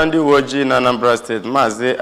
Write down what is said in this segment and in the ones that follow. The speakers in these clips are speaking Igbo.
Ndị uwe ojii na Anambra Steeti Maazị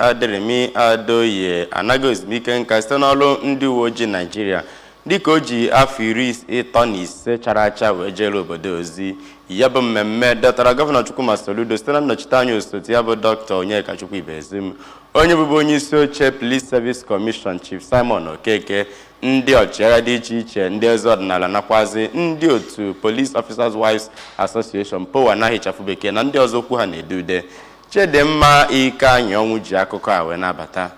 Adeoye anaghị ezumike nka site n'ọrụ ndị uwe ojii Naịjirịa dịka o ji afọ 35 chara acha wee jere obodo ozi. Ya bụ mmemme dọtara Gọvanọ Chukwuma Soludo site na nnọchiteanya osote ya bụ Dr. Onyekachukwu Ibezim, onye bụbu onye isi oche Police Service Commission Chief Simon Okeke, ndị ọchịagha dị iche iche, ndị eze ọdịnala nakwazi ndị otu Police Officers Wives Association POWA na-ehichapụ bekee na ndị ọzọ okwu ha na-ede ude. Chidimma Ike Anyọnwụ ji akụkọ a wee nabata.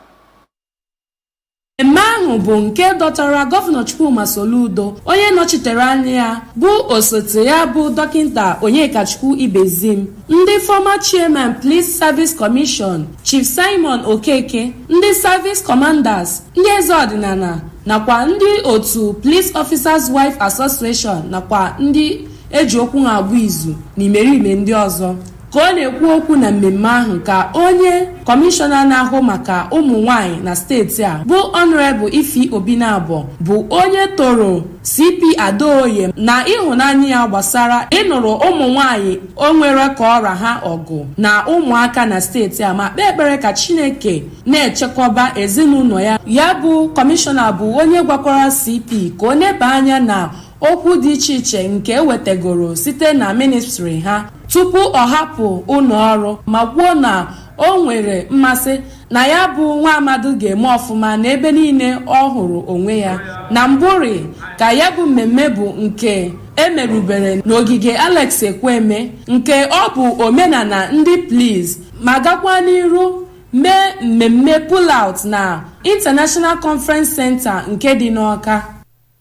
Mmemme ahụ bụ nke dọtara Gọvanọ Chukwuma Soludo, onye nọchitere anya ya bụ osote ya bụ Dọkịta Onyekachukwu Ibezim, ndị former chairman Police Service Commission Chief Simon Okeke, ndị Service Commanders, ndị eze ọdịnala nakwa ndị otu Police Officers Wife Association nakwa ndị eji okwu ha agba izu n'imerime ndị ọzọ. Ka ọ na-ekwu okwu na mmemme ahụ ka onye kọmishọna na-ahụ maka ụmụ nwanyị na steeti a bụ Honorable Ifi Obinabo bụ onye toro CP Adeoye na ịhụnanya ya gbasara ịnụrụ ụmụ nwanyị o nwere ka ọra ha ọgụ na ụmụaka na steeti a ma kpee ekpere ka Chineke na-echekọba ezinụlọ ya. Ya bụ kọmishọna bụ onye gwakwara CP ka ọ neba anya na okwu dị iche iche nke ewetegoro site na ministri ha tupu ọ hapụ ụlọ ọrụ ma kwuo na o nwere mmasị na ya bụ nwa amadu ga-eme ọfụma n'ebe niile ọ hụrụ onwe ya. Na mbụri ka ya bụ mmemme bụ nke emerubere n'ogige Alex Ekweme, nke ọ bụ omenala ndị Please ma gakwa n'iru mee mmemme pull out na International Conference Center nke dị n'Awka.